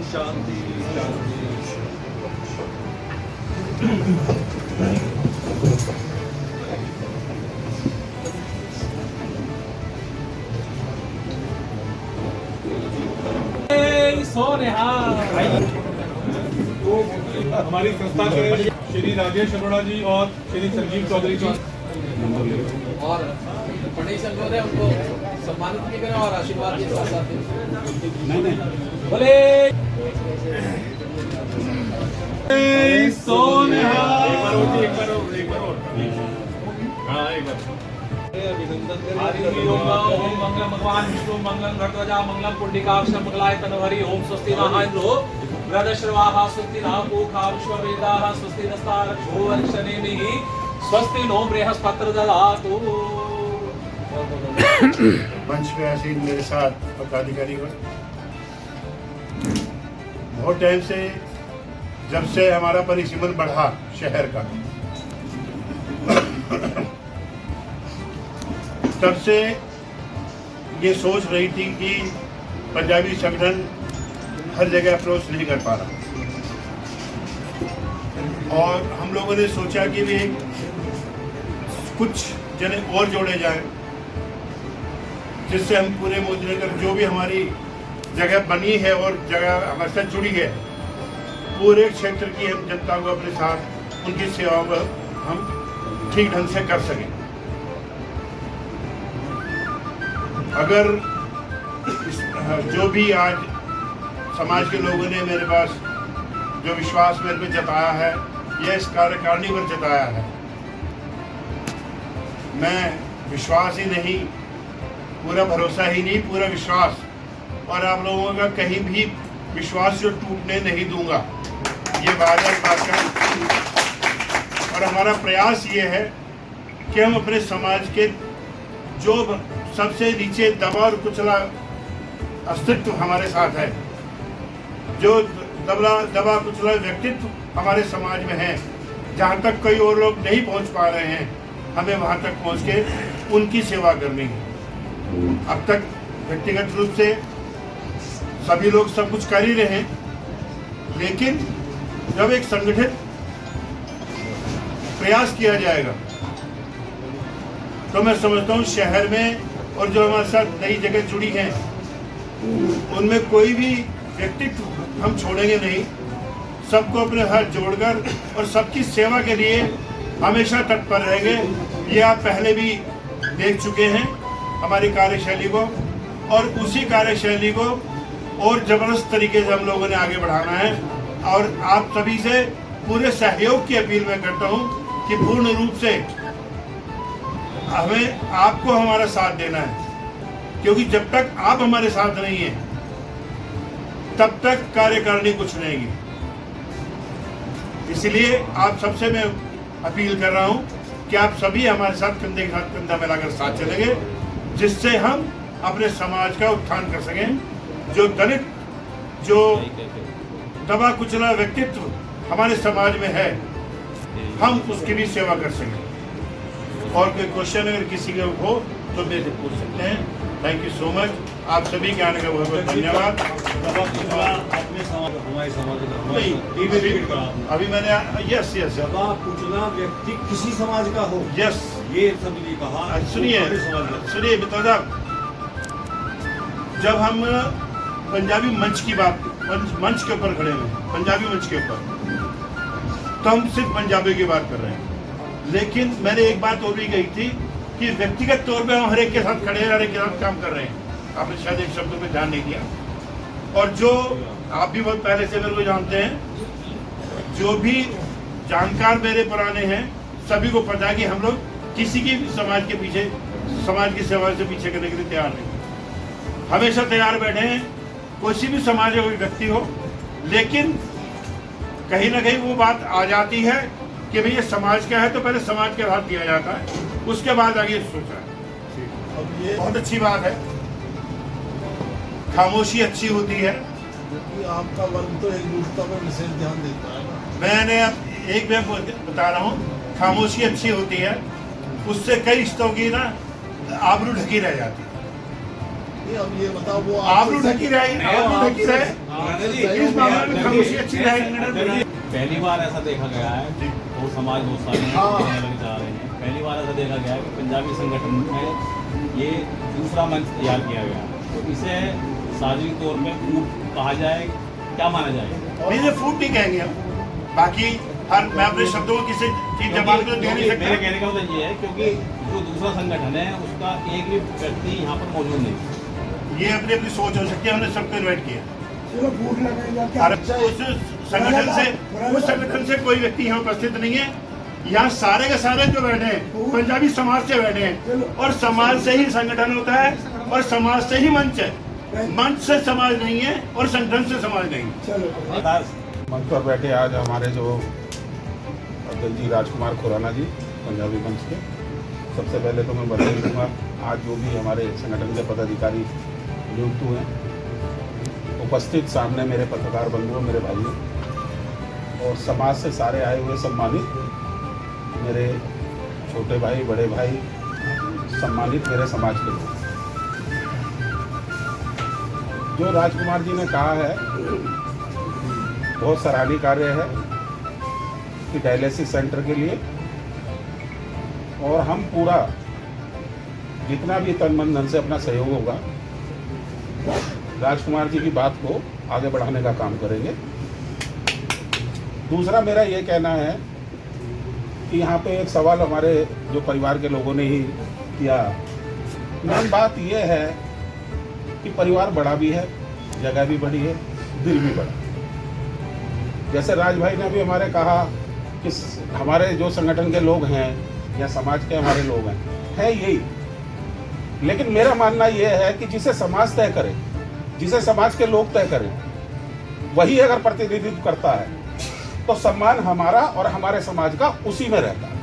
शांति शांति। हमारी संस्था के श्री राजेश अरोड़ा जी और श्री संजीव चौधरी जी और गणेश अंगोर है, उनको सम्मानित भी करें और आशीर्वाद के साथ साथ बोले ओम मंगल भगवान विष्णु मंगल घटध्वजा मंगल पुंडिकाक्ष मंगलाय तनहरि ओम स्वस्ति नः इंद्रो वृद्धश्रवाः स्वस्ति नः पूषा विश्ववेदाः स्वस्ति नस्तारक्षो वर्षनेमिः स्वस्ति नो बृहस्पति ददातु। मंच पे आसीन मेरे साथ पदाधिकारीगण, बहुत टाइम से जब से हमारा परिसीमन बढ़ा शहर का, तब से ये सोच रही थी कि पंजाबी संगठन हर जगह अप्रोच नहीं कर पा रहा, और हम लोगों ने सोचा कि भी कुछ जने और जोड़े जाएं, जिससे हम पूरे मोदीनगर जो भी हमारी जगह बनी है और जगह हमारे साथ जुड़ी है, पूरे क्षेत्र की हम जनता को अपने साथ उनकी सेवा को हम ठीक ढंग से कर सकें। अगर जो भी आज समाज के लोगों ने मेरे पास जो विश्वास मेरे पे जताया है, यह इस कार्यकारिणी पर जताया है, मैं विश्वास ही नहीं, पूरा भरोसा ही नहीं, पूरा विश्वास, और आप लोगों का कहीं भी विश्वास जो टूटने नहीं दूंगा, ये बात कर। और हमारा प्रयास ये है कि हम अपने समाज के जो सबसे नीचे दबा और कुचला अस्तित्व हमारे साथ है, जो दबा कुचला व्यक्तित्व हमारे समाज में है, जहाँ तक कई और लोग नहीं पहुँच पा रहे हैं, हमें वहाँ तक पहुँच के उनकी सेवा करनी है। अब तक व्यक्तिगत रूप से सभी लोग सब कुछ कर ही रहे हैं, लेकिन जब एक संगठित प्रयास किया जाएगा तो मैं समझता हूँ शहर में और जो हमारे साथ नई जगह जुड़ी हैं, उनमें कोई भी व्यक्तित्व हम छोड़ेंगे नहीं। सबको अपने हाथ जोड़कर और सबकी सेवा के लिए हमेशा तत्पर रहेंगे। ये आप पहले भी देख चुके हैं हमारी कार्यशैली को, और उसी कार्यशैली को और जबरदस्त तरीके से हम लोगों ने आगे बढ़ाना है। और आप सभी से पूरे सहयोग की अपील मैं करता हूं कि पूर्ण रूप से हमें आपको हमारा साथ देना है, क्योंकि जब तक आप हमारे साथ नहीं हैं तब तक कार्यकारिणी कुछ रहेगी। इसलिए आप सबसे मैं अपील कर रहा हूं कि आप सभी हमारे साथ कंधे के साथ कंधा मिलाकर साथ चलेंगे, जिससे हम अपने समाज का उत्थान कर सकें। जो दलित, जो दबा कुचला व्यक्तित्व हमारे समाज में है, हम उसकी भी सेवा कर सकें। और कोई क्वेश्चन अगर किसी का हो तो मेरे से पूछ सकते हैं। Thank you so much. आप सभी के आने का बहुत बहुत धन्यवाद। अभी मैंने यस दबा कुचला व्यक्ति किसी समाज का हो, यस ये सबने कहा। सुनिए मित्रों साहब, जब हम पंजाबी मंच की बात, मंच के ऊपर खड़े हैं, पंजाबी मंच के ऊपर, तो हम सिर्फ पंजाबी की बात कर रहे हैं। लेकिन मैंने एक बात और भी कही थी कि व्यक्तिगत तौर पे हम हर एक के साथ खड़े हैं, हर एक के साथ काम कर रहे हैं। आपने शायद एक शब्दों पे ध्यान नहीं दिया। और जो आप भी बहुत पहले से मेरे को जानते हैं, जो भी जानकार मेरे पुराने हैं, सभी को पता है कि हम लोग किसी की समाज के पीछे, समाज की सेवा से पीछे करने के लिए तैयार नहीं, हमेशा तैयार बैठे हैं। कोई भी समाज का कोई व्यक्ति हो, लेकिन कहीं ना कहीं वो बात आ जाती है कि भैया समाज क्या है, तो पहले समाज के साथ दिया जाता है, उसके बाद आगे सोचा है। अब ये बहुत अच्छी बात है, खामोशी अच्छी होती है। आपका वर्ग तो एकजुटता पर विशेष ध्यान देता है। मैंने एक मैं बता रहा हूँ, खामोशी अच्छी होती है, उससे कई रिश्तों की ना आबरू ढकी रह जाती है। नहीं, अब ये बताओ वो आप लोग ढकी रहे, आप लोग ढकी रहे, इस मामले में खामोशी अच्छी रहेगी। पहली बार ऐसा देखा गया है, वो समाज बहुत सारे हैं, अलग जा रहे हैं। पहली बार ऐसा देखा गया है कि पंजाबी संगठन में ये दूसरा मंच तैयार किया गया है, तो इसे सार्वजनिक तौर पे फूट कहा जाए, क्या माना जाएगा? नहीं, ये फूट नहीं कहेंगे हम, बाकी हर मैं अपने शब्दों को किसी चीज जबान को दे नहीं सकता। मेरे कहने का मतलब ये है क्योंकि जो दूसरा संगठन है उसका एक भी व्यक्ति यहाँ पर मौजूद नहीं। ये अपनी अपनी सोच हो सकती है, हमने सबको इन्वाइट किया। चलो फूट लगाएगा क्या? और उस संगठन से कोई व्यक्ति यहाँ उपस्थित नहीं है। यहाँ सारे के सारे जो बैठे हैं पंजाबी समाज से बैठे हैं, और समाज से ही संगठन होता है, और समाज से ही मंच है। मंच से समाज नहीं है, और संगठन से समाज नहीं है। चलो मंच पर बैठे आज हमारे जो अध्यक्ष जी राजकुमार खुराना जी पंजाबी मंच के, सबसे पहले तो मैं बधाई दूंगा। आज जो भी हमारे संगठन के पदाधिकारी नियुक्त हुए हैं, उपस्थित सामने मेरे पत्रकार बंधुओं, मेरे भाइयों और समाज से सारे आए हुए सम्मानित मेरे छोटे भाई, बड़े भाई, सम्मानित मेरे समाज के लोग। जो राजकुमार जी ने कहा है बहुत सराहनीय कार्य है कि डायलिसिस सेंटर के लिए, और हम पूरा जितना भी तन मन धन से अपना सहयोग होगा राजकुमार जी की बात को आगे बढ़ाने का काम करेंगे। दूसरा मेरा ये कहना है कि यहाँ पे एक सवाल हमारे जो परिवार के लोगों ने ही किया। मेन बात ये है कि परिवार बड़ा भी है, जगह भी बड़ी है, दिल भी बड़ा। जैसे राज भाई ने भी हमारे कहा कि हमारे जो संगठन के लोग हैं या समाज के हमारे लोग हैं, है यही। लेकिन मेरा मानना यह है कि जिसे समाज तय करे, जिसे समाज के लोग तय करें, वही अगर प्रतिनिधित्व करता है तो सम्मान हमारा और हमारे समाज का उसी में रहता है।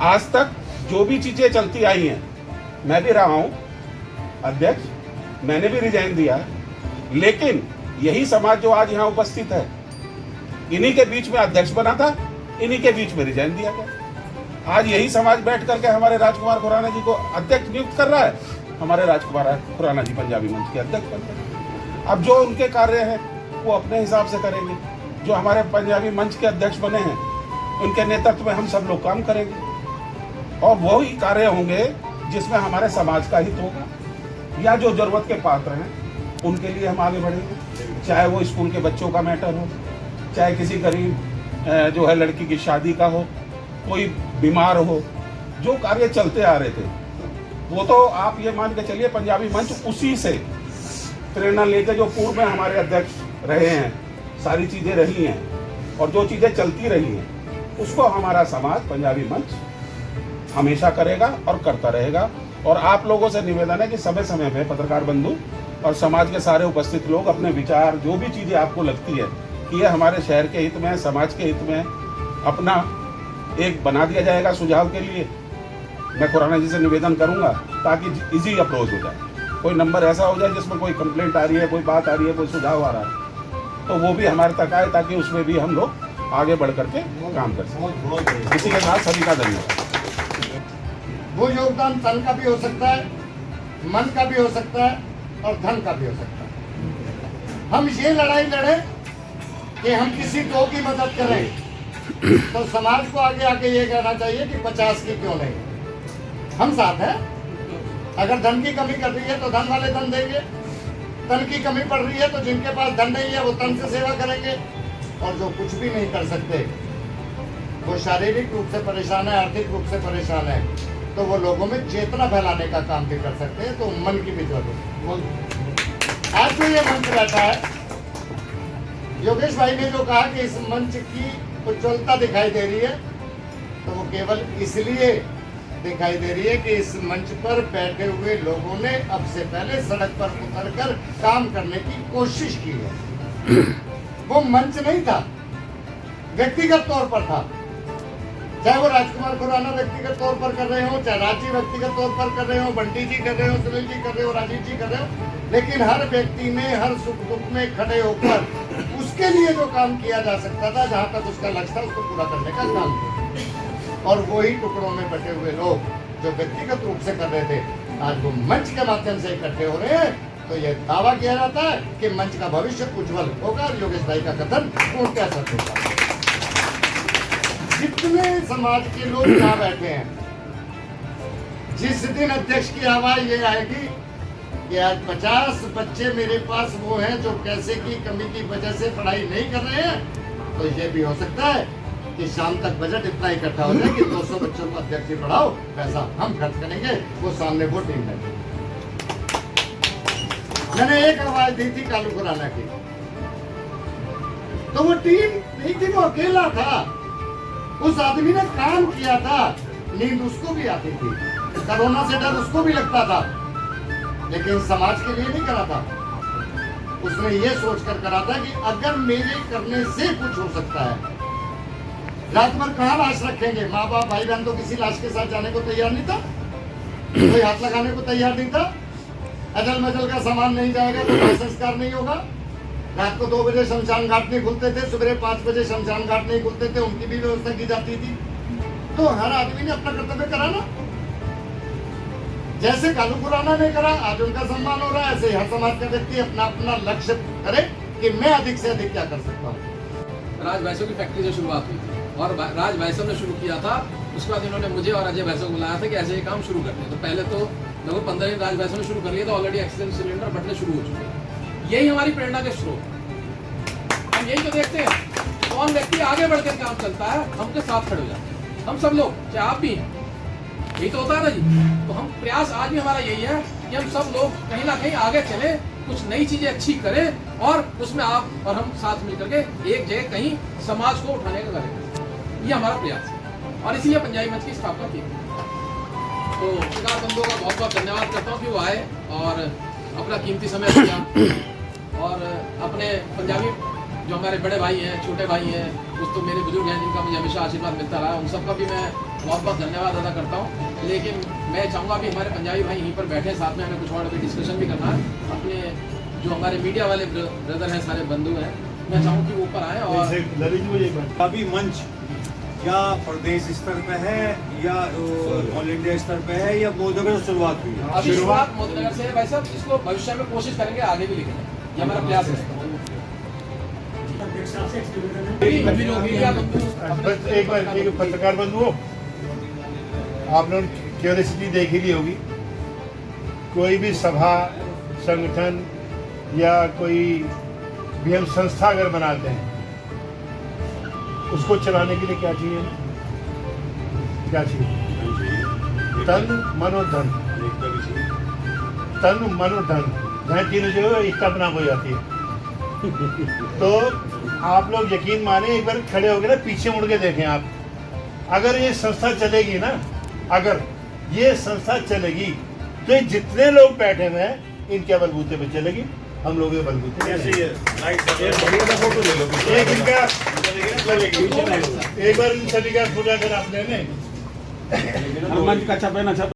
आज तक जो भी चीजें चलती आई हैं, मैं भी रहा हूं अध्यक्ष, मैंने भी रिजाइन दिया, लेकिन यही समाज जो आज यहाँ उपस्थित है, इन्हीं के बीच में अध्यक्ष बना था, इन्हीं के बीच में रिजाइन दिया गया। आज यही समाज बैठ करके हमारे राजकुमार खुराना जी को अध्यक्ष नियुक्त कर रहा है, हमारे राजकुमार खुराना जी पंजाबी मंच के अध्यक्ष बन गए। अब जो उनके कार्य हैं वो अपने हिसाब से करेंगे। जो हमारे पंजाबी मंच के अध्यक्ष बने हैं, उनके नेतृत्व में हम सब लोग काम करेंगे, और वही कार्य होंगे जिसमें हमारे समाज का हित होगा, या जो जरूरत के पात्र हैं उनके लिए हम आगे बढ़ेंगे। चाहे वो स्कूल के बच्चों का मैटर हो, चाहे किसी गरीब जो है लड़की की शादी का हो, कोई बीमार हो, जो कार्य चलते आ रहे थे वो तो आप ये मान के चलिए पंजाबी मंच उसी से प्रेरणा लेकर, जो पूर्व में हमारे अध्यक्ष रहे हैं, सारी चीज़ें रही हैं और जो चीज़ें चलती रही हैं, उसको हमारा समाज पंजाबी मंच हमेशा करेगा और करता रहेगा। और आप लोगों से निवेदन है कि समय समय पे पत्रकार बंधु और समाज के सारे उपस्थित लोग अपने विचार, जो भी चीज़ें आपको लगती है कि ये हमारे शहर के हित में, समाज के हित में, अपना एक बना दिया जाएगा सुझाव के लिए। मैं खुराना जी से निवेदन करूंगा ताकि इजी अप्रोच हो जाए, कोई नंबर ऐसा हो जाए जिसमें कोई कंप्लेंट आ रही है, कोई बात आ रही है, कोई सुझाव आ रहा है, तो वो भी हमारे तक आए ताकि उसमें भी हम लोग आगे बढ़ करके काम कर सकें। इसी के साथ सभी का धन्यवाद। वो योगदान तन का भी हो सकता है, मन का भी हो सकता है, और धन का भी हो सकता है। हम ये लड़ाई लड़े कि हम किसी दो की मदद करें, तो समाज को आगे आके ये कहना चाहिए कि 50 की क्यों नहीं, हम साथ हैं। अगर धन की कमी कर रही है तो धन वाले धन देंगे, तन की कमी पड़ रही है तो जिनके पास धन नहीं है वो तन से सेवा करेंगे, और जो कुछ भी नहीं कर सकते, वो शारीरिक रूप से परेशान है, आर्थिक रूप से परेशान है, तो वो लोगों में चेतना फैलाने का काम भी कर सकते हैं। तो मन की भी जरूरत है। आज जो ये मंच बैठा है, योगेश भाई ने जो कहा कि इस मंच की उज्ज्वलता दिखाई दे रही है, तो वो केवल इसलिए दिखाई दे रही है कि इस मंच पर बैठे हुए लोगों ने अब से पहले सड़क पर उतरकर काम करने की कोशिश की है। वो मंच नहीं था, व्यक्तिगत तौर पर था। चाहे वो राजकुमार खुराना व्यक्तिगत तौर पर कर रहे हो, चाहे राजी व्यक्तिगत तौर पर कर रहे हो, बंटी जी कर रहे हो, सुनील जी कर रहे हो, राजीव जी कर रहे हो, लेकिन हर व्यक्ति ने हर सुख दुख में खड़े होकर उसके लिए जो काम किया जा सकता था, जहां तक उसका लक्ष्य था, उसको पूरा करने का काम किया। और वही टुकड़ों में बटे हुए लोग जो व्यक्तिगत रूप से कर रहे थे, आज वो मंच के माध्यम से इकट्ठे हो रहे हैं, तो ये दावा किया जाता है कि मंच का भविष्य उज्जवल होगा। योगेश भाई का कथन पूर्णतः सत्य होगा। जितने समाज के लोग यहाँ बैठे हैं, जिस दिन अध्यक्ष की आवाज ये आएगी कि आज 50 बच्चे मेरे पास वो हैं जो पैसे की कमी की वजह से पढ़ाई नहीं कर रहे हैं, तो ये भी हो सकता है कि शाम तक बजट इतना इकट्ठा हो जाए कि 200 बच्चों को अध्यक्ष ही पढ़ाओ, पैसा हम खर्च करेंगे, वो सामने वो टीम है। मैंने एक आवाज दी थी कालू खुराना की, तो वो टीम नहीं थी, वो अकेला था। उस आदमी ने काम किया था, नींद उसको भी आती थी, कोरोना से डर उसको भी लगता था, लेकिन समाज के लिए नहीं करा था। उसने ये सोचकर करा था कि अगर मेरे करने से कुछ हो सकता है। रात भर कहाँ लाश रखेंगे, माँ बाप भाई बहन तो किसी लाश के साथ जाने को तैयार नहीं था, कोई हाथ लगाने को तैयार नहीं था। अजल मजल का सामान नहीं जाएगा तो कोई संस्कार नहीं होगा। रात को 2 बजे शमशान घाट नहीं खुलते थे, सुबह 5 बजे शमशान घाट नहीं खुलते थे, उनकी भी व्यवस्था की जाती थी। तो हर आदमी ने अपना कर्तव्य करा ना, जैसे कालू खुराना ने करा, आज उनका सम्मान हो रहा है, ऐसे हर समाज का व्यक्ति अपना अपना लक्ष्य करे कि मैं अधिक से अधिक क्या कर सकता हूँ। राज वैसव की फैक्ट्री से शुरुआत हुई थी और राज वैसव ने शुरू किया था। उसके बाद इन्होंने मुझे और अजय वैसव को बुलाया था कि ऐसे ये काम शुरू करते हैं। तो पहले तो लगभग 15 दिन राज वैसव ने शुरू कर लिया था, ऑलरेडी ऑक्सीजन सिलेंडर बटने शुरू हो चुके हैं। यही हमारी प्रेरणा के स्रोत। हम यही तो देखते हैं, कौन व्यक्ति आगे बढ़कर काम चलता है, हमके साथ खड़े हो जाते हैं। हम सब लोग, चाहे आप भी हैं, यही तो होता है ना जी। तो हम प्रयास आज भी हमारा यही है कि हम सब लोग कहीं ना कहीं आगे चले, कुछ नई चीजें अच्छी करें और उसमें आप और हम साथ मिलकर के एक जगह कहीं समाज को उठाने का करें। ये हमारा प्रयास है और इसीलिए पंजाबी मंच की स्थापना की। तो शिकार बंधुओं का बहुत बहुत धन्यवाद करता हूँ कि वो आए और अपना कीमती समय दिया और अपने पंजाबी जो हमारे बड़े भाई हैं, छोटे भाई हैं, कुछ तो मेरे बुजुर्ग हैं जिनका मुझे हमेशा आशीर्वाद मिलता रहा, उन सबका भी मैं बहुत बहुत धन्यवाद अदा करता हूँ। लेकिन मैं चाहूँगा कि हमारे पंजाबी भाई यहीं पर बैठे, साथ में हमें कुछ और अभी डिस्कशन भी करना है। अपने जो हमारे मीडिया वाले ब्रदर हैं, सारे बंधु हैं, मैं चाहूँ कि वो ऊपर आए। और अभी मंच या प्रदेश स्तर पे है या ऑल इंडिया स्तर पे है या मोदी से शुरुआत हुई है? अभी शुरुआत मोदीनगर से है भाई साहब, इसको भविष्य में कोशिश करेंगे आगे भी लेके, ये हमारा प्रयास है। एक बार एक पत्रकार बंधुओं, आप लोग क्यूरियोसिटी देख ही ली होगी, कोई भी सभा संगठन या कोई भी हम संस्था अगर बनाते हैं, उसको चलाने के लिए क्या चाहिए? क्या चाहिए? तन मनो धन। तन मनो धन, जहाँ तीनों जो है एकता बना हो जाती है। तो आप लोग यकीन माने, एक बार खड़े हो गए ना, पीछे मुड़ के देखें आप, अगर ये संस्था चलेगी ना, अगर ये संस्था चलेगी तो ये जितने लोग बैठे हुए हैं इनके बलबूते पे चलेगी, हम लोग के बलबूते पे चलेगी। एक इनका एक बार इन सभी का फोटो अगर आप ले लें, मंच का छपे ना छपे।